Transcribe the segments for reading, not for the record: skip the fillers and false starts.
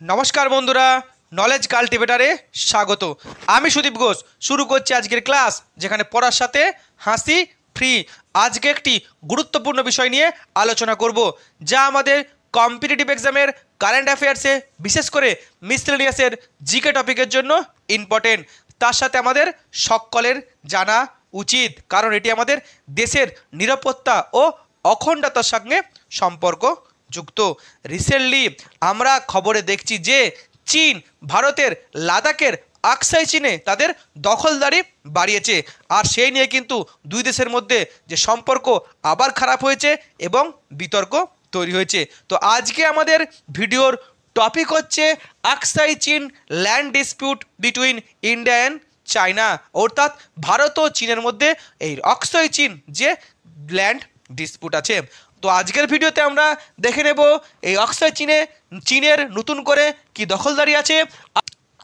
নমস্কার বন্ধুরা, নলেজ কাল্টিভেটারে স্বাগত। আমি সুদীপ ঘোষ শুরু করছি আজকের ক্লাস, যেখানে পড়ার সাথে হাসি ফ্রি। আজকে একটি গুরুত্বপূর্ণ বিষয় নিয়ে আলোচনা করব, যা আমাদের কম্পিটিটিভ এক্সামের কারেন্ট অ্যাফেয়ার্সে, বিশেষ করে মিসলেনিয়াসের জিকে টপিকের জন্য ইম্পর্টেন্ট। তার সাথে আমাদের সকলের জানা উচিত, কারণ এটি আমাদের দেশের নিরাপত্তা ও অখণ্ডতার সঙ্গে সম্পর্ক যুক্ত। রিসেন্টলি আমরা খবরে দেখছি যে চীন ভারতের লাদাখের আকসাই চীনে তাদের দখলদারি বাড়িয়েছে, আর সেই নিয়ে কিন্তু দুই দেশের মধ্যে যে সম্পর্ক আবার খারাপ হয়েছে এবং বিতর্ক তৈরি হয়েছে। তো আজকে আমাদের ভিডিওর টপিক হচ্ছে আকসাই চীন land dispute between India and China, অর্থাৎ ভারত ও চীনের মধ্যে এই আকসাই চীন যে ল্যান্ড ডিসপিউট আছে। তো আজকের ভিডিওতে আমরা দেখে নেব এই আকসাই চীনের নতুন করে কি দখলদারি আছে,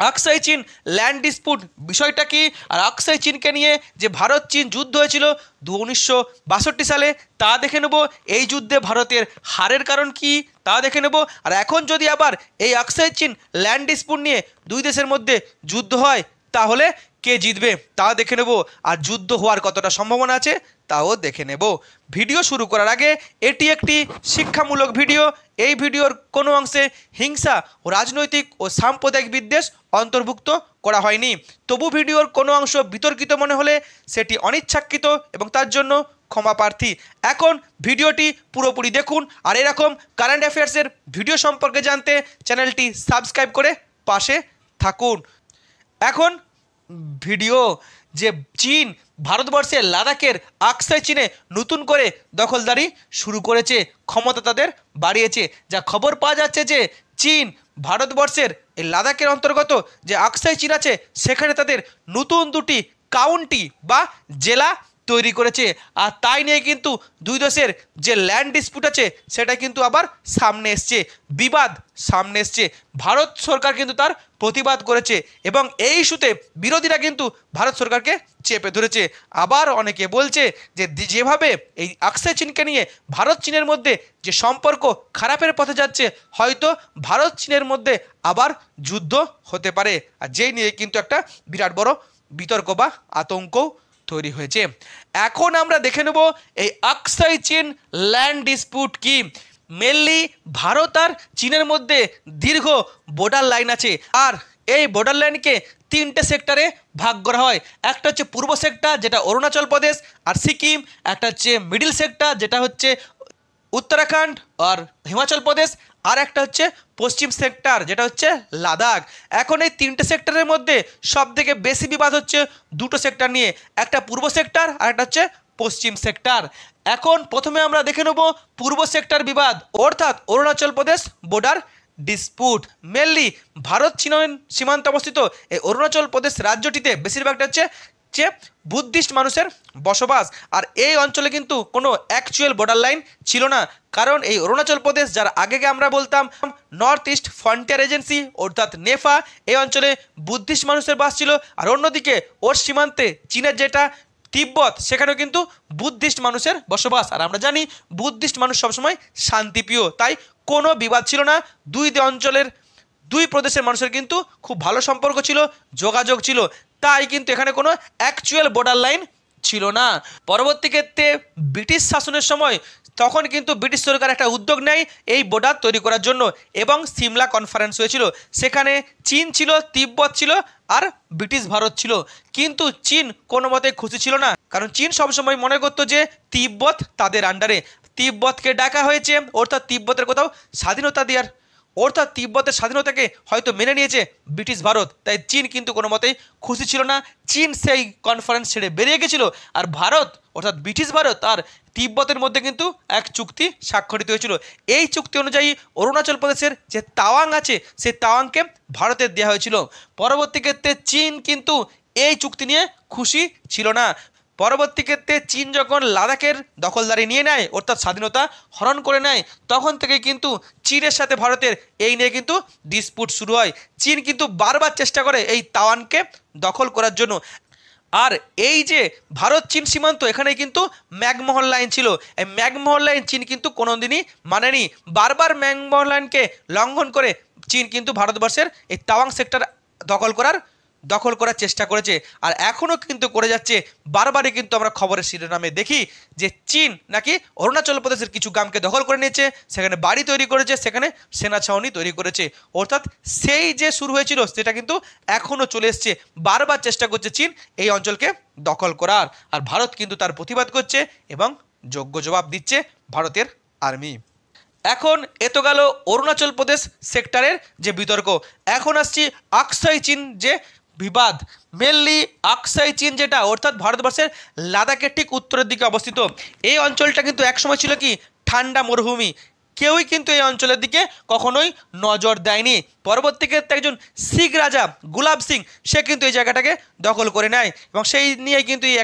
আকসাই চীন ল্যান্ড ডিসপিউট বিষয়টা কি, আর আকসাই চীনকে নিয়ে যে ভারত চীন যুদ্ধ হয়েছিল 1962 সালে তা দেখে নেব। এই যুদ্ধে ভারতের হারের কারণ কি তা দেখে নেব। আর এখন যদি আবার এই আকসাই চীন ল্যান্ড ডিসপিউট নিয়ে দুই দেশের মধ্যে যুদ্ধ হয়, তাহলে কে জিতবে তা দেখে নেব, আর যুদ্ধ হওয়ার কতটা সম্ভাবনা আছে তাও দেখে নেব। ভিডিও শুরু করার আগে, এটি একটি শিক্ষামূলক ভিডিও। এই ভিডিওর কোনো অংশে হিংসা ও রাজনৈতিক ও সাম্প্রদায়িক বিদ্বেষ অন্তর্ভুক্ত করা হয়নি। তবু ভিডিওর কোনো অংশ বিতর্কিত মনে হলে সেটি অনিচ্ছাকৃত এবং তার জন্য ক্ষমা প্রার্থী। এখন ভিডিওটি পুরোপুরি দেখুন, আর এরকম কারেন্ট অ্যাফেয়ার্সের ভিডিও সম্পর্কে জানতে চ্যানেলটি সাবস্ক্রাইব করে পাশে থাকুন। এখন ভিডিও যে চীন ভারতবর্ষের লাদাখের আকসাই চীনে নতুন করে দখলদারি শুরু করেছে, ক্ষমতা তাদের বাড়িয়েছে। যা খবর পাওয়া যাচ্ছে যে চীন ভারতবর্ষের এই লাদাখের অন্তর্গত যে আকসাই চীন আছে, সেখানে তাদের নতুন দুটি কাউন্টি বা জেলা তৈরি করেছে। আর তাই নিয়ে কিন্তু দুই দেশের যে ল্যান্ড ডিসপিউট আছে সেটা কিন্তু আবার সামনে এসছে, বিবাদ সামনে এসছে। ভারত সরকার কিন্তু তার প্রতিবাদ করেছে এবং এই ইস্যুতে বিরোধীরা কিন্তু ভারত সরকারকে চেপে ধরেছে। আবার অনেকে বলছে যে যেভাবে এই আকসাই চীনকে নিয়ে ভারত চীনের মধ্যে যে সম্পর্ক খারাপের পথে যাচ্ছে, হয়তো ভারত চীনের মধ্যে আবার যুদ্ধ হতে পারে। আর যেই নিয়ে কিন্তু একটা বিরাট বড় বিতর্ক বা আতঙ্ক তৈরি হয়েছে। এখন আমরা দেখে নেব এই আকসাই চীন ল্যান্ড ডিসপিউট কি। মেনলি ভারত আর চীনের মধ্যে দীর্ঘ বর্ডার লাইন আছে, আর এই বর্ডার লাইনকে তিনটে সেক্টরে ভাগ করা হয়। একটা হচ্ছে পূর্ব সেক্টর, যেটা অরুণাচল প্রদেশ আর সিকিম। একটা হচ্ছে মিডিল সেক্টর, যেটা হচ্ছে উত্তরাখণ্ড আর হিমাচল প্রদেশ। আর একটা হচ্ছে পশ্চিম সেক্টর, যেটা হচ্ছে লাদাখ। এখন এই তিনটে সেক্টরের মধ্যে সব থেকে বেশি বিবাদ হচ্ছে দুটো সেক্টর নিয়ে, একটা পূর্ব সেক্টর আর একটা হচ্ছে পশ্চিম সেক্টর। এখন প্রথমে আমরা দেখে নেব পূর্ব সেক্টর বিবাদ, অর্থাৎ Arunachal Pradesh border dispute. Mainly Bharat চীন সীমান্তে অবস্থিত এই অরুণাচল প্রদেশ রাজ্যটিতে বেশিরভাগটা হচ্ছে যে বুদ্ধিস্ট মানুষের বসবাস। আর এই অঞ্চলে কিন্তু কোনো অ্যাকচুয়াল বর্ডার লাইন ছিল না, কারণ এই অরুণাচল প্রদেশ, যার আগে আমরা বলতাম নর্থ ইস্ট ফ্রন্টিয়ার এজেন্সি অর্থাৎ নেফা, এই অঞ্চলে বুদ্ধিস্ট মানুষের বাস ছিল। আর অন্যদিকে ওর সীমান্তে চীনের যেটা তিব্বত, সেখানেও কিন্তু বুদ্ধিস্ট মানুষের বসবাস। আর আমরা জানি বুদ্ধিস্ট মানুষ সবসময় শান্তিপ্রিয়, তাই কোনো বিবাদ ছিল না। দুই অঞ্চলের দুই প্রদেশের মানুষের কিন্তু খুব ভালো সম্পর্ক ছিল, যোগাযোগ ছিল, তাই কিন্তু এখানে কোনো অ্যাকচুয়াল বর্ডার লাইন ছিল না। পরবর্তী ক্ষেত্রে ব্রিটিশ শাসনের সময় তখন কিন্তু ব্রিটিশ সরকার একটা উদ্যোগ নেয় এই বর্ডার তৈরি করার জন্য, এবং সিমলা কনফারেন্স হয়েছিল। সেখানে চীন ছিল, তিব্বত ছিল আর ব্রিটিশ ভারত ছিল। কিন্তু চীন কোনো মতে খুশি ছিল না, কারণ চীন সবসময় মনে করতো যে তিব্বত তাদের আন্ডারে। তিব্বতকে ডাকা হয়েছে, অর্থাৎ তিব্বতের কোথাও স্বাধীনতা দেওয়ার, অর্থাৎ তিব্বতের স্বাধীনতাকে হয়তো মেনে নিয়েছে ব্রিটিশ ভারত। তাই চীন কিন্তু কোনো মতেই খুশি ছিল না। চীন সেই কনফারেন্স ছেড়ে বেরিয়ে গেছিল, আর ভারত অর্থাৎ ব্রিটিশ ভারত আর তিব্বতের মধ্যে কিন্তু এক চুক্তি স্বাক্ষরিত হয়েছিল। এই চুক্তি অনুযায়ী অরুণাচল প্রদেশের যে তাওয়াং আছে, সেই তাওয়াংকে ভারতের দেওয়া হয়েছিল। পরবর্তী ক্ষেত্রে চীন কিন্তু এই চুক্তি নিয়ে খুশি ছিল না। পরবর্তী ক্ষেত্রে চীন যখন লাদাখের দখলদারি নিয়ে নেয়, অর্থাৎ স্বাধীনতা হরণ করে নেয়, তখন থেকে কিন্তু চীনের সাথে ভারতের এই নিয়ে কিন্তু ডিসপিউট শুরু হয়। চীন কিন্তু বারবার চেষ্টা করে এই তাওয়ানকে দখল করার জন্য। আর এই যে ভারত চীন সীমান্ত, এখানে কিন্তু ম্যাকমোহন লাইন ছিল। এই ম্যাকমোহন লাইন চীন কিন্তু কোনোদিনই মানেনি। বারবার ম্যাকমোহন লাইনকে লঙ্ঘন করে চীন কিন্তু ভারতবর্ষের এই তাওয়াং সেক্টর দখল করার চেষ্টা করেছে, আর এখনও কিন্তু করে যাচ্ছে। বারবারই কিন্তু আমরা খবরের শিরোনামে দেখি যে চীন নাকি অরুণাচল প্রদেশের কিছু গ্রামকে দখল করে নিয়েছে, সেখানে বাড়ি তৈরি করেছে, সেখানে সেনা ছাউনি তৈরি করেছে। অর্থাৎ সেই যে শুরু হয়েছিল সেটা কিন্তু এখনও চলে এসছে। বারবার চেষ্টা করছে চীন এই অঞ্চলকে দখল করার, আর ভারত কিন্তু তার প্রতিবাদ করছে এবং যোগ্য জবাব দিচ্ছে ভারতের আর্মি। এখন এত গেল অরুণাচল প্রদেশ সেক্টরের যে বিতর্ক। এখন আসছি আকসাই চীন যে বিবাদ। মেনলি আকসাই চীন যেটা, অর্থাৎ ভারতবর্ষের লাদাখের ঠিক উত্তরের দিকে অবস্থিত। এই অঞ্চলটা কিন্তু একসময় ছিল কি ঠান্ডা মরুভূমি, কেউই কিন্তু এই অঞ্চলের দিকে কখনোই নজর দেয়নি। পরবর্তীতে একজন শিখ রাজা গুলাব সিং সে কিন্তু এই জায়গাটাকে দখল করে নেয়, এবং সেই নিয়ে কিন্তু এই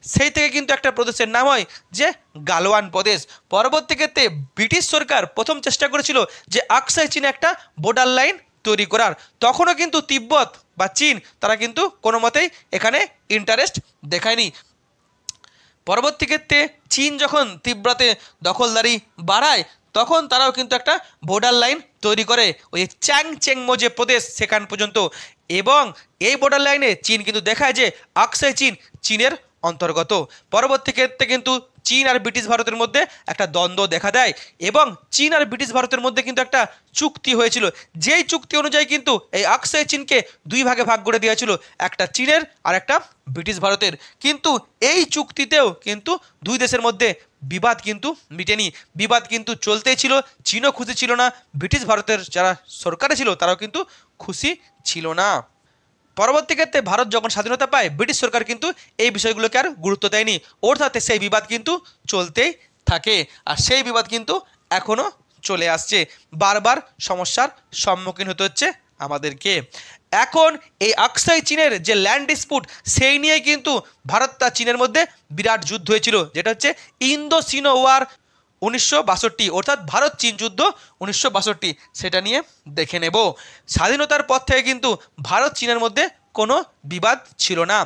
সেই থেকে কিন্তু একটা প্রদেশের নাম হয় যে গালওয়ান প্রদেশ। পরবর্তী ক্ষেত্রে ব্রিটিশ সরকার প্রথম চেষ্টা করেছিল যে আকসাই চীনে একটা বর্ডার লাইন তৈরি করার, তখনও কিন্তু তিব্বত বা চীন তারা কিন্তু কোনো মতেই এখানে ইন্টারেস্ট দেখায়নি। পরবর্তী ক্ষেত্রে চীন যখন তিব্বতে দখলদারি বাড়ায়, তখন তারাও কিন্তু একটা বর্ডার লাইন তৈরি করে ওই চ্যাংচেংমো যে প্রদেশ সেখান পর্যন্ত, এবং এই বর্ডার লাইনে চীন কিন্তু দেখায় যে আকসাই চীন চীনের অন্তর্গত। পরবর্তী ক্ষেত্রে কিন্তু চীন আর ব্রিটিশ ভারতের মধ্যে একটা দ্বন্দ্ব দেখা দেয়, এবং চীন আর ব্রিটিশ ভারতের মধ্যে কিন্তু একটা চুক্তি হয়েছিল, যেই চুক্তি অনুযায়ী কিন্তু এই আকসাই চীনকে দুই ভাগে ভাগ করে দেওয়া ছিল, একটা চীনের আর একটা ব্রিটিশ ভারতের। কিন্তু এই চুক্তিতেও কিন্তু দুই দেশের মধ্যে বিবাদ কিন্তু মিটেনি, বিবাদ কিন্তু চলতেই ছিল। চীনও খুশি ছিল না, ব্রিটিশ ভারতের যারা সরকারে ছিল তারাও কিন্তু খুশি ছিল না। পরবর্তী ক্ষেত্রে ভারত যখন স্বাধীনতা পায়, ব্রিটিশ সরকার কিন্তু এই বিষয়গুলোকে আর গুরুত্ব দেয়নি, অর্থাৎ সেই বিবাদ কিন্তু চলতেই থাকে, আর সেই বিবাদ কিন্তু এখনও চলে আসছে। বারবার সমস্যার সম্মুখীন হতে হচ্ছে আমাদেরকে। এখন এই আকসাই চীনের যে ল্যান্ড ডিসপুট, সেই নিয়ে কিন্তু ভারত আর চীনের মধ্যে বিরাট যুদ্ধ হয়েছিল, যেটা হচ্ছে ইন্দো চীনো ওয়ার 1962, অর্থাৎ ভারত চীন যুদ্ধ 1962। সেটা নিয়ে দেখে নেব। স্বাধীনতার পর থেকে কিন্তু ভারত চীনের মধ্যে কোনো বিবাদ ছিল না,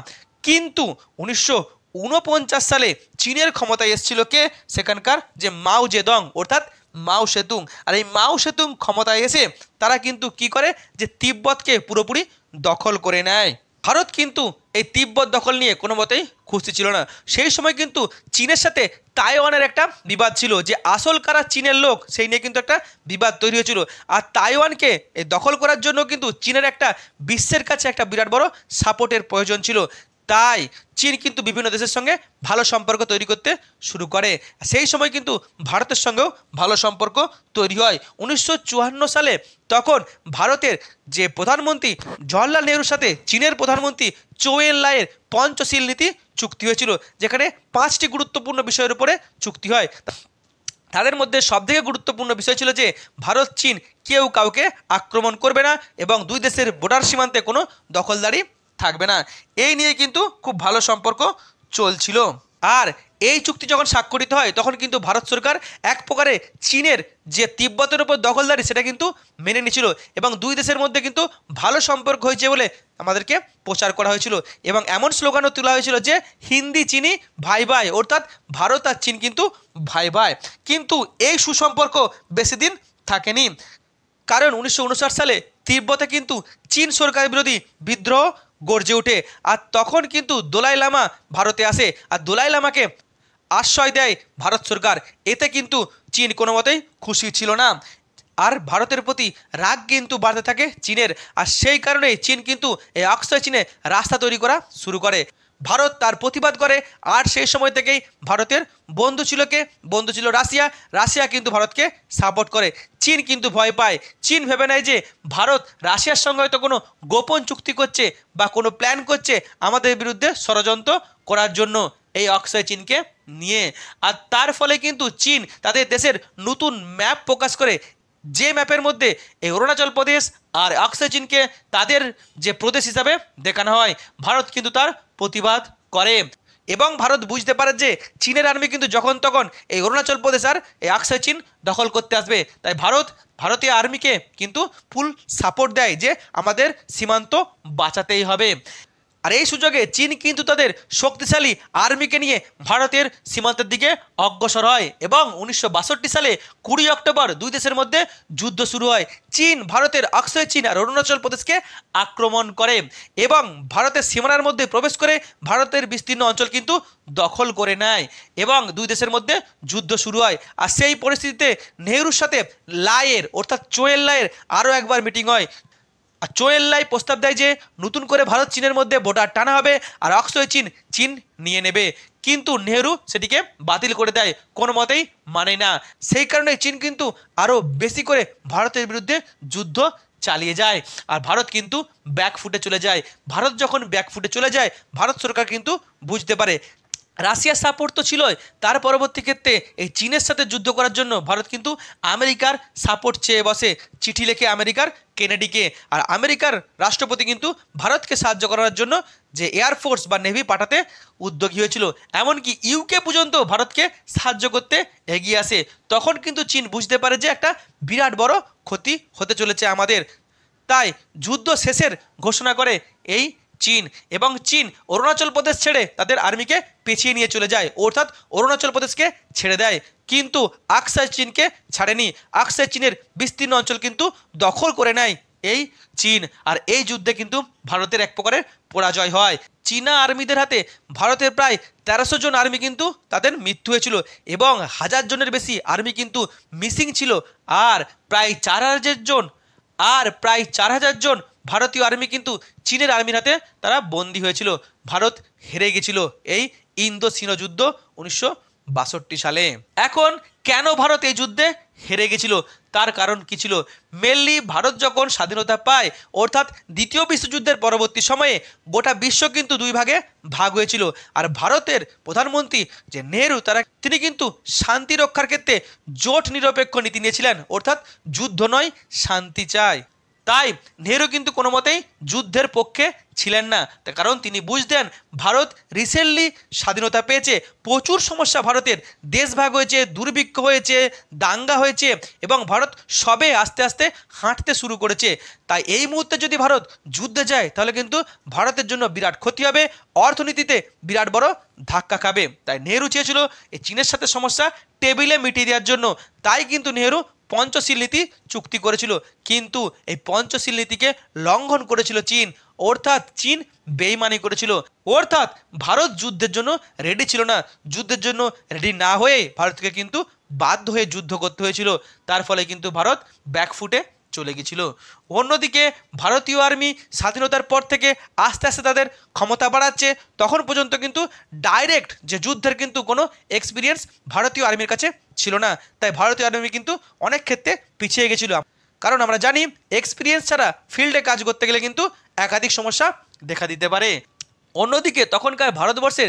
কিন্তু 1949 সালে চীনের ক্ষমতায় এসেছিল কে, সেখানকার যে মাও জেদং অর্থাৎ মাও সেতুং। আর এই মাও সেতুং ক্ষমতায় এসে তারা কিন্তু কি করে, যে তিব্বতকে পুরোপুরি দখল করে নেয়। ভারত কিন্তু এই তিব্বত দখল নিয়ে কোনো মতেই খুশি ছিল না। সেই সময় কিন্তু চীনের সাথে তাইওয়ানের একটা বিবাদ ছিল, যে আসল কারা চীনের লোক সেই নিয়ে কিন্তু একটা বিবাদ তৈরি হয়েছিল। আর তাইওয়ানকে এই দখল করার জন্য কিন্তু চীনের একটা বিশ্বের কাছে একটা বিরাট বড় সাপোর্টের প্রয়োজন ছিল। তাই চীন কিন্তু বিভিন্ন দেশের সঙ্গে ভালো সম্পর্ক তৈরি করতে শুরু করে। সেই সময় কিন্তু ভারতের সঙ্গেও ভালো সম্পর্ক তৈরি হয়। 1954 সালে তখন ভারতের যে প্রধানমন্ত্রী জওহরলাল নেহরুর সাথে চীনের প্রধানমন্ত্রী চৌ এন লাইয়ের পঞ্চশীল নীতি চুক্তি হয়েছিল, যেখানে 5টি গুরুত্বপূর্ণ বিষয়ের উপরে চুক্তি হয়। তাদের মধ্যে সবথেকে গুরুত্বপূর্ণ বিষয় ছিল যে ভারত চীন কেউ কাউকে আক্রমণ করবে না, এবং দুই দেশের বর্ডার সীমান্তে কোনো দখলদারি থাকবে না। এই নিয়ে কিন্তু খুব ভালো সম্পর্ক চলছিল। আর এই চুক্তি যখন স্বাক্ষরিত হয়, তখন কিন্তু ভারত সরকার এক প্রকারে চীনের যে তিব্বতের উপর দখলদারি সেটা কিন্তু মেনে নিয়েছিল, এবং দুই দেশের মধ্যে কিন্তু ভালো সম্পর্ক হয়েছে বলে আমাদেরকে প্রচার করা হয়েছিল, এবং এমন স্লোগানও তোলা হয়েছিল যে হিন্দি চিনি ভাই ভাই, অর্থাৎ ভারত আর চীন কিন্তু ভাই ভাই। কিন্তু এই সুসম্পর্ক বেশি দিন থাকেনি, কারণ 1959 সালে তিব্বতে কিন্তু চীন সরকার বিরোধী বিদ্রোহ গর্জে ওঠে, আর তখন কিন্তু দোলাই লামা ভারতে আসে, আর দোলাই লামাকে আশ্রয় দেয় ভারত সরকার। এতে কিন্তু চীন কোনো মতেই খুশি ছিল না, আর ভারতের প্রতি রাগ কিন্তু বাড়তে থাকে চীনের। আর সেই কারণে চীন কিন্তু এই আকসাই চীনে রাস্তা তৈরি করা শুরু করে। ভারত তার প্রতিবাদ করে, আর সেই সময় থেকেই ভারতের বন্ধু ছিল রাশিয়া। রাশিয়া কিন্তু ভারতকে সাপোর্ট করে। চীন কিন্তু ভয় পায়। চীন ভেবে নেয় যে ভারত রাশিয়ার সঙ্গে হয়তো কোনো গোপন চুক্তি করছে বা কোনো প্ল্যান করছে আমাদের বিরুদ্ধে ষড়যন্ত্র করার জন্য এই আকসাই চীনকে নিয়ে। আর তার ফলে কিন্তু চীন তাদের দেশের নতুন ম্যাপ প্রকাশ করে, যে ম্যাপের মধ্যে এই অরুণাচল প্রদেশ আর আকসাই চীনকে তাদের যে প্রদেশ হিসাবে দেখানো হয়। ভারত কিন্তু তার প্রতিবাদ করে, এবং ভারত বুঝতে পারে যে চীনের আর্মি কিন্তু যখন তখন এই অরুণাচল প্রদেশ আর এই আকসাই চীন দখল করতে আসবে। তাই ভারতীয় আর্মিকে কিন্তু ফুল সাপোর্ট দেয় যে আমাদের সীমান্ত বাঁচাতেই হবে। আর এই সুযোগে চীন কিন্তু তাদের শক্তিশালী আর্মিকে নিয়ে ভারতের সীমান্তের দিকে অগ্রসর হয় এবং 1962 সালে 20 অক্টোবর দুই দেশের মধ্যে যুদ্ধ শুরু হয়। চীন ভারতের আকসাই চীন আর অরুণাচল প্রদেশকে আক্রমণ করে এবং ভারতের সীমানার মধ্যে প্রবেশ করে ভারতের বিস্তীর্ণ অঞ্চল কিন্তু দখল করে নেয় এবং দুই দেশের মধ্যে যুদ্ধ শুরু হয়। আর সেই পরিস্থিতিতে নেহরুর সাথে লাইয়ের অর্থাৎ চোয়েল লাইয়ের আরও একবার মিটিং হয়। আর চোয়েল লাই প্রস্তাব দেয় যে নতুন করে ভারত চীনের মধ্যে বর্ডার টানা হবে আর অক্সয় চীন নিয়ে নেবে, কিন্তু নেহরু সেটিকে বাতিল করে দেয়, কোনো মতেই মানে না। সেই কারণে চীন কিন্তু আরও বেশি করে ভারতের বিরুদ্ধে যুদ্ধ চালিয়ে যায় আর ভারত কিন্তু ব্যাকফুটে চলে যায়। ভারত যখন ব্যাকফুটে চলে যায় ভারত সরকার কিন্তু বুঝতে পারে রাশিয়ার সাপোর্ট তো ছিলই, তার পরবর্তী ক্ষেত্রে এই চীনের সাথে যুদ্ধ করার জন্য ভারত কিন্তু আমেরিকার সাপোর্ট চেয়ে বসে, চিঠি লেখে আমেরিকার কেনেডিকে। আর আমেরিকার রাষ্ট্রপতি কিন্তু ভারতকে সাহায্য করার জন্য যে এয়ারফোর্স বা নেভি পাঠাতে উদ্যোগী হয়েছিল, এমনকি ইউকে পর্যন্ত ভারতকে সাহায্য করতে এগিয়ে আসে। তখন কিন্তু চীন বুঝতে পারে যে একটা বিরাট বড় ক্ষতি হতে চলেছে আমাদের, তাই যুদ্ধ শেষের ঘোষণা করে এই চীন। এবং চীন অরুণাচল প্রদেশ ছেড়ে তাদের আর্মিকে পেছিয়ে নিয়ে চলে যায়, অর্থাৎ অরুণাচল প্রদেশকে ছেড়ে দেয়, কিন্তু আকসাই চীনকে ছাড়েনি। আকসাই চীনের বিস্তীর্ণ অঞ্চল কিন্তু দখল করে নেয় এই চীন। আর এই যুদ্ধে কিন্তু ভারতের এক প্রকারের পরাজয় হয়। চীনা আর্মিদের হাতে ভারতের প্রায় 1300 জন আর্মি কিন্তু তাদের মৃত্যু হয়েছিল এবং 1000 জনের বেশি আর্মি কিন্তু মিসিং ছিল, আর প্রায় 4000 জন ভারতীয় আর্মি কিন্তু চীনের আর্মির হাতে তারা বন্দী হয়েছিল। ভারত হেরে গেছিল এই ইন্দো চীন যুদ্ধ 1962 সালে। এখন কেন ভারত এই যুদ্ধে হেরে গেছিল তার কারণ কি ছিল? মেনলি ভারত যখন স্বাধীনতা পায়, অর্থাৎ দ্বিতীয় বিশ্বযুদ্ধের পরবর্তী সময়ে গোটা বিশ্ব কিন্তু দুই ভাগে ভাগ হয়েছিল। আর ভারতের প্রধানমন্ত্রী যে নেহরু তিনি কিন্তু শান্তি রক্ষার ক্ষেত্রে জোট নিরপেক্ষ নীতি নিয়েছিলেন, অর্থাৎ যুদ্ধ নয় শান্তি চায়। তাই নেহরু কিন্তু কোনো মতেই যুদ্ধের পক্ষে ছিলেন না, তার কারণ তিনি বুঝতেন ভারত রিসেন্টলি স্বাধীনতা পেয়েছে, প্রচুর সমস্যা ভারতের, দেশভাগ হয়েছে, দুর্ভিক্ষ হয়েছে, দাঙ্গা হয়েছে এবং ভারত সবে আস্তে আস্তে হাঁটতে শুরু করেছে। তাই এই মুহূর্তে যদি ভারত যুদ্ধে যায় তাহলে কিন্তু ভারতের জন্য বিরাট ক্ষতি হবে, অর্থনীতিতে বিরাট বড় ধাক্কা খাবে। তাই নেহরু চেয়েছিল এই চীনের সাথে সমস্যা টেবিলে মিটিয়ে দেওয়ার জন্য, তাই কিন্তু নেহরু পঞ্চশীল নীতি চুক্তি করেছিল, কিন্তু এই পঞ্চশীল নীতিকে লঙ্ঘন করেছিল চীন, অর্থাৎ চীন বেইমানি করেছিল, অর্থাৎ ভারত যুদ্ধের জন্য রেডি ছিল না। যুদ্ধের জন্য রেডি না হয়ে ভারতকে কিন্তু বাধ্য হয়ে যুদ্ধ করতে হয়েছিল, তার ফলে কিন্তু ভারত ব্যাকফুটে চলে গেছিল। অন্যদিকে ভারতীয় আর্মি স্বাধীনতার পর থেকে আস্তে আস্তে তাদের ক্ষমতা বাড়াচ্ছে, তখন পর্যন্ত কিন্তু ডাইরেক্ট যে যুদ্ধের কিন্তু কোনো এক্সপিরিয়েন্স ভারতীয় আর্মির কাছে ছিল না। তাই ভারতীয় আর্মি কিন্তু অনেক ক্ষেত্রে পিছিয়ে গেছিল, কারণ আমরা জানি এক্সপিরিয়েন্স ছাড়া ফিল্ডে কাজ করতে গেলে কিন্তু একাধিক সমস্যা দেখা দিতে পারে। অন্যদিকে তখনকার ভারতবর্ষের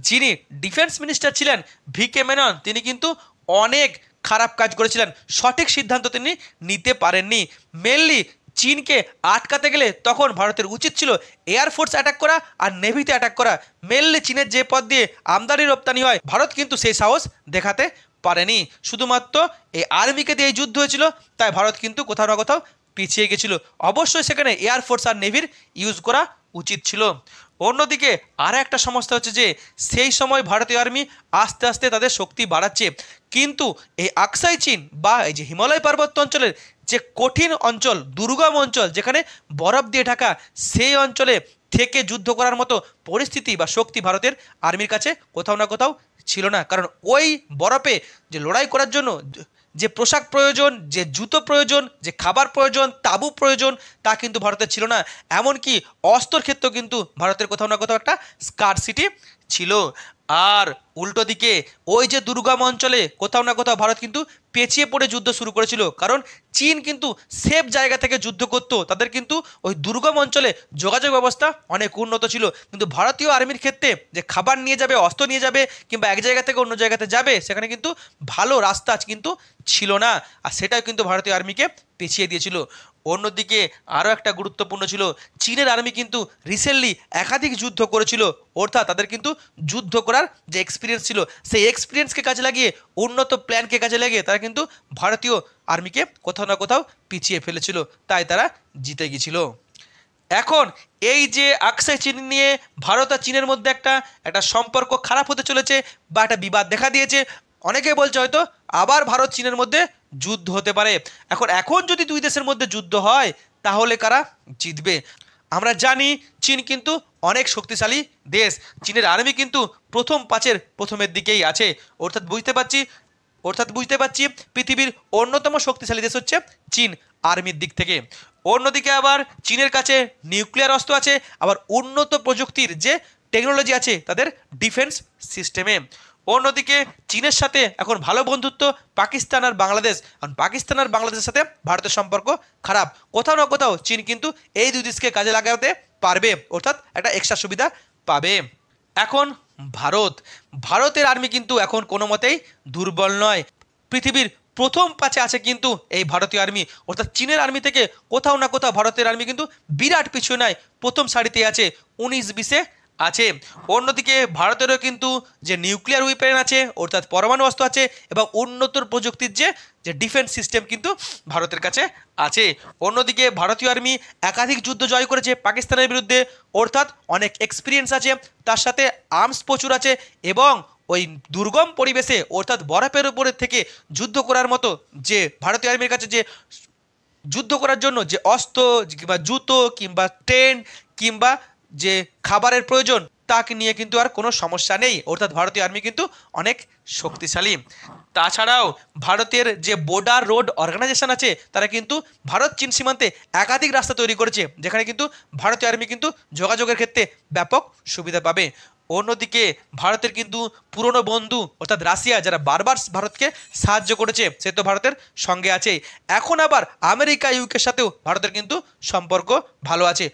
যিনি ডিফেন্স মিনিস্টার ছিলেন ভিকে মেনন, তিনি কিন্তু অনেক খারাপ কাজ করেছিলেন, সঠিক সিদ্ধান্ত তিনি নিতে পারেননি। মেনলি চীনকে আটকাতে গেলে তখন ভারতের উচিত ছিল এয়ারফোর্স অ্যাটাক করা আর নেভিতে অ্যাটাক করা। মেনলি চীনের যে পথ দিয়ে আমদানি রপ্তানি হয়, ভারত কিন্তু সেই সাহস দেখাতে পারেনি, শুধুমাত্র এই আর্মিকে দিয়ে যুদ্ধ হয়েছিল, তাই ভারত কিন্তু কোথাও না কোথাও পিছিয়ে গেছিল। অবশ্যই সেখানে এয়ারফোর্স আর নেভির ইউজ করা উচিত ছিল। অন্যদিকে আর একটা সমস্যা হচ্ছে যে সেই সময় ভারতীয় আর্মি আস্তে আস্তে তাদের শক্তি বাড়াচ্ছে, কিন্তু এই আকসাই চীন বা এই যে হিমালয় পার্বত্য অঞ্চলের যে কঠিন অঞ্চল, দুর্গম অঞ্চল, যেখানে বরফ দিয়ে ঢাকা, সেই অঞ্চলে থেকে যুদ্ধ করার মতো পরিস্থিতি বা শক্তি ভারতের আর্মির কাছে কোথাও না কোথাও ছিল না। কারণ ওই বরফে যে লড়াই করার জন্য যে পোশাক প্রয়োজন, যে জুতো প্রয়োজন, যে খাবার প্রয়োজন, তাঁবু প্রয়োজন, তা কিন্তু ভারতের ছিল না। এমনকি অস্ত্রের ক্ষেত্রেও কিন্তু ভারতের কোথাও না কোথাও একটা স্কারসিটি ছিল। আর উল্টো দিকে ওই যে দুর্গম অঞ্চলে কোথাও না কোথাও ভারত কিন্তু পেছিয়ে পড়ে যুদ্ধ শুরু করেছিল, কারণ চীন কিন্তু সেফ জায়গা থেকে যুদ্ধ করত, তাদের কিন্তু ওই দুর্গম অঞ্চলে যোগাযোগ ব্যবস্থা অনেক উন্নত ছিল। কিন্তু ভারতীয় আর্মির ক্ষেত্রে যে খাবার নিয়ে যাবে, অস্ত্র নিয়ে যাবে, কিংবা এক জায়গা থেকে অন্য জায়গাতে যাবে, সেখানে কিন্তু ভালো রাস্তা কিন্তু ছিল না, আর সেটাও কিন্তু ভারতীয় আর্মিকে পেছিয়ে দিয়েছিল। অন্যদিকে আরও একটা গুরুত্বপূর্ণ ছিল, চীনের আর্মি কিন্তু রিসেন্টলি একাধিক যুদ্ধ করেছিল, অর্থাৎ তাদের কিন্তু যুদ্ধ করার যে এক্সপিরিয়েন্স ছিল, সেই এক্সপিরিয়েন্সকে কাজে লাগিয়ে, উন্নত প্ল্যানকে কাজে লাগিয়ে তারা কিন্তু ভারতীয় আর্মিকে কোথাও না কোথাও পিছিয়ে ফেলেছিল, তাই তারা জিতে গিয়েছিল। এখন এই যে আকসাই চীন নিয়ে ভারত আর চীনের মধ্যে একটা সম্পর্ক খারাপ হতে চলেছে বা একটা বিবাদ দেখা দিয়েছে, অনেকেই বলছে হয়তো আবার ভারত চীনের মধ্যে যুদ্ধ হতে পারে। এখন যদি দুই দেশের মধ্যে যুদ্ধ হয় তাহলে কারা জিতবে? আমরা জানি চীন কিন্তু অনেক শক্তিশালী দেশ, চীনের আর্মি কিন্তু প্রথম পাঁচের প্রথমের দিকেই আছে, অর্থাৎ বুঝতে পারছি পৃথিবীর অন্যতম শক্তিশালী দেশ হচ্ছে চীন আর্মির দিক থেকে। অন্যদিকে আবার চীনের কাছে নিউক্লিয়ার অস্ত্র আছে, আবার উন্নত প্রযুক্তির যে টেকনোলজি আছে তাদের ডিফেন্স সিস্টেমে। অন্যদিকে চীনের সাথে এখন ভালো বন্ধুত্ব পাকিস্তান আর বাংলাদেশ, কারণ পাকিস্তান আর বাংলাদেশের সাথে ভারতের সম্পর্ক খারাপ। কোথাও না কোথাও চীন কিন্তু এই দুই দেশকে কাজে লাগাতে পারবে, অর্থাৎ একটা এক্সট্রা সুবিধা পাবে। এখন ভারতের আর্মি কিন্তু এখন কোনো মতেই দুর্বল নয়, পৃথিবীর প্রথম পাঁচে আছে কিন্তু এই ভারতীয় আর্মি, অর্থাৎ চীনের আর্মি থেকে কোথাও না কোথাও ভারতের আর্মি কিন্তু বিরাট পিছু নয়, প্রথম সারিতে আছে, 19-20-এ আছে। অন্যদিকে ভারতেরও কিন্তু যে নিউক্লিয়ার উইপেন আছে, অর্থাৎ পরমাণু অস্ত্র আছে, এবং উন্নত প্রযুক্তির যে ডিফেন্স সিস্টেম কিন্তু ভারতের কাছে আছে। অন্যদিকে ভারতীয় আর্মি একাধিক যুদ্ধ জয় করেছে পাকিস্তানের বিরুদ্ধে, অর্থাৎ অনেক এক্সপিরিয়েন্স আছে, তার সাথে আর্মস প্রচুর আছে, এবং ওই দুর্গম পরিবেশে অর্থাৎ বরফের উপরে থেকে যুদ্ধ করার মতো যে ভারতীয় আর্মির কাছে যে যুদ্ধ করার জন্য যে অস্ত্র কিংবা জুতো কিংবা ট্রেন কিংবা যে খাবারের প্রয়োজন তাকে নিয়ে কিন্তু আর কোনো সমস্যা নেই, অর্থাৎ ভারতীয় আর্মি কিন্তু অনেক শক্তিশালী। তাছাড়াও ভারতের যে বর্ডার রোড অর্গানাইজেশন আছে তারা কিন্তু ভারত চীন সীমান্তে একাধিক রাস্তা তৈরি করেছে, যেখানে কিন্তু ভারতীয় আর্মি কিন্তু যোগাযোগের ক্ষেত্রে ব্যাপক সুবিধা পাবে। অন্যদিকে ভারতের কিন্তু পুরনো বন্ধু অর্থাৎ রাশিয়া, যারা বারবার ভারতকে সাহায্য করেছে, সে তো ভারতের সঙ্গে আছে। এখন আবার আমেরিকা ইউকের সাথেও ভারতের কিন্তু সম্পর্ক ভালো আছে,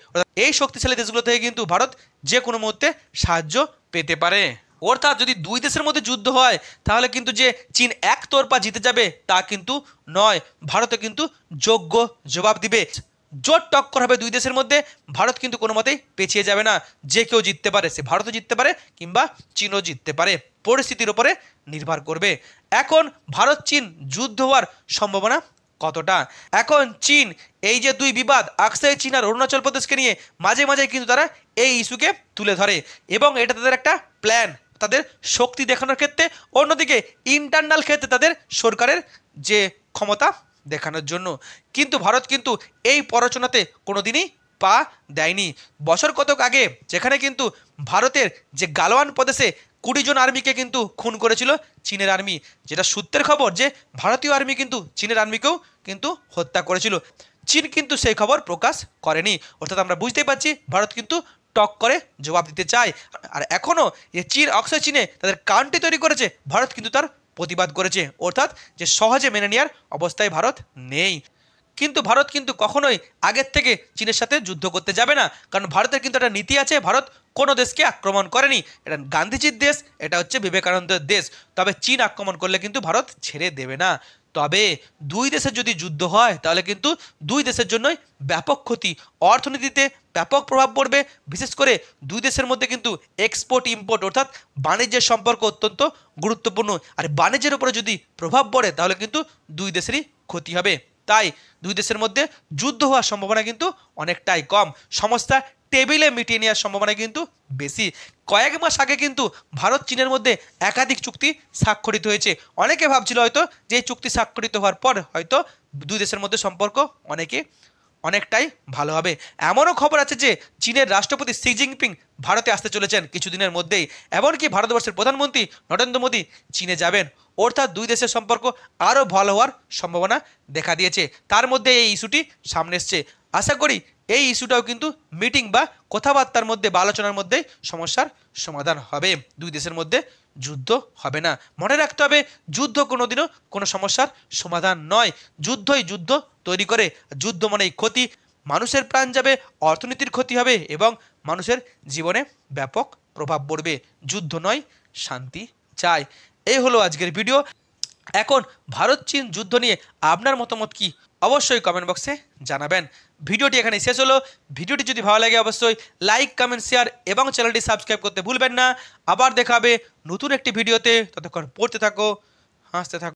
এই শক্তিশালী দেশগুলো থেকে কিন্তু ভারত যে কোনো মুহূর্তে সাহায্য পেতে পারে। অর্থাৎ যদি দুই দেশের মধ্যে যুদ্ধ হয় তাহলে কিন্তু যে চীন একতরফা জিতে যাবে তা কিন্তু নয়, ভারতে কিন্তু যোগ্য জবাব দিবে। জোর টক্কর হবে দুই দেশের মধ্যে, ভারত কিন্তু কোনো মতেই পেছিয়ে যাবে না, যে কেউ জিততে পারে, সে ভারতও জিততে পারে কিংবা চীনও জিততে পারে, পরিস্থিতির উপরে নির্ভর করবে। এখন ভারত চীন যুদ্ধ হওয়ার সম্ভাবনা কতটা? এখন চীন এই যে দুই বিবাদ আকসাই চীন আর অরুণাচল প্রদেশকে নিয়ে মাঝে মাঝে কিন্তু তারা এই ইস্যুকে তুলে ধরে, এবং এটা তাদের একটা প্ল্যান, তাদের শক্তি দেখানোর ক্ষেত্রে, অন্যদিকে ইন্টারনাল ক্ষেত্রে তাদের সরকারের যে ক্ষমতা দেখানোর জন্য। কিন্তু ভারত কিন্তু এই প্ররোচনাতে কোনোদিনই পা দেয়নি। বছর কতক আগে যেখানে কিন্তু ভারতের যে গালওয়ান প্রদেশে 20 জন আর্মিকে কিন্তু খুন করেছিল চীনের আর্মি, যেটা সূত্রের খবর যে ভারতীয় আর্মি কিন্তু চীনের আর্মিকেও কিন্তু হত্যা করেছিল, চীন কিন্তু সেই খবর প্রকাশ করেনি। অর্থাৎ আমরা বুঝতেই পারছি ভারত কিন্তু টক করে জবাব দিতে চায়। আর এখনও যে চীন অক্সয় চীনে তাদের কান্ট্রি তৈরি করেছে, ভারত কিন্তু তার প্রতিবাদ করেছে, অর্থাৎ যে সহজে মেনে নেওয়ার অবস্থায় ভারত নেই। কিন্তু ভারত কিন্তু কখনোই আগের থেকে চীনের সাথে যুদ্ধ করতে যাবে না, কারণ ভারতের কিন্তু একটা নীতি আছে, ভারত কোনো দেশকে আক্রমণ করেনি, এটা গান্ধীজির দেশ, এটা হচ্ছে বিবেকানন্দের দেশ। তবে চীন আক্রমণ করলে কিন্তু ভারত ছেড়ে দেবে না। তবে দুই দেশের যদি যুদ্ধ হয় তাহলে কিন্তু দুই দেশের জন্যই ব্যাপক ক্ষতি, অর্থনীতিতে ব্যাপক প্রভাব পড়বে। বিশেষ করে দুই দেশের মধ্যে কিন্তু এক্সপোর্ট ইম্পোর্ট অর্থাৎ বাণিজ্যের সম্পর্ক অত্যন্ত গুরুত্বপূর্ণ, আর বাণিজ্যের উপরে যদি প্রভাব পড়ে তাহলে কিন্তু দুই দেশেরই ক্ষতি হবে। তাই দুই দেশের মধ্যে যুদ্ধ হওয়ার সম্ভাবনা কিন্তু অনেকটাই কম, সমস্যা টেবিলে মিটিয়ে নেওয়ার সম্ভাবনা কিন্তু বেশি। কয়েক মাস আগে কিন্তু ভারত চীনের মধ্যে একাধিক চুক্তি স্বাক্ষরিত হয়েছে, অনেকে ভাবছিল হয়তো যে চুক্তি স্বাক্ষরিত হওয়ার পর হয়তো দুই দেশের মধ্যে সম্পর্ক অনেকটাই ভালো হবে। এমনও খবর আছে যে চীনের রাষ্ট্রপতি শি জিনপিং ভারতে আসতে চলেছেন কিছুদিনের মধ্যেই, এমনকি ভারতবর্ষের প্রধানমন্ত্রী নরেন্দ্র মোদী চীনে যাবেন, অর্থাৎ দুই দেশের সম্পর্ক আরও ভালো হওয়ার সম্ভাবনা দেখা দিয়েছে। তার মধ্যে এই ইস্যুটি সামনে এসছে, আশা করি এই ইস্যুটাও কিন্তু মিটিং বা কথাবার্তার মধ্যে বা আলোচনার মধ্যে সমস্যার সমাধান হবে, দুই দেশের মধ্যে যুদ্ধ হবে না। মনে রাখতে হবে যুদ্ধ কোনোদিনও কোনো সমস্যার সমাধান নয়, যুদ্ধই যুদ্ধ তৈরি করে, যুদ্ধ মানেই ক্ষতি, মানুষের প্রাণ যাবে, অর্থনীতির ক্ষতি হবে এবং মানুষের জীবনে ব্যাপক প্রভাব পড়বে। যুদ্ধ নয়, শান্তি চাই। এই হলো আজকের ভিডিও। এখন ভারত চীন যুদ্ধ নিয়ে আপনার মতামত কি অবশ্যই কমেন্ট বক্সে জানাবেন। ভিডিওটি এখানে শেষ হলো। ভিডিওটি যদি ভালো লাগে অবশ্যই লাইক কমেন্ট শেয়ার এবং চ্যানেলটি সাবস্ক্রাইব করতে ভুলবেন না। আবার দেখা হবে নতুন একটি ভিডিওতে, ততক্ষণ পড়তে থাকো, হাসতে থাকো।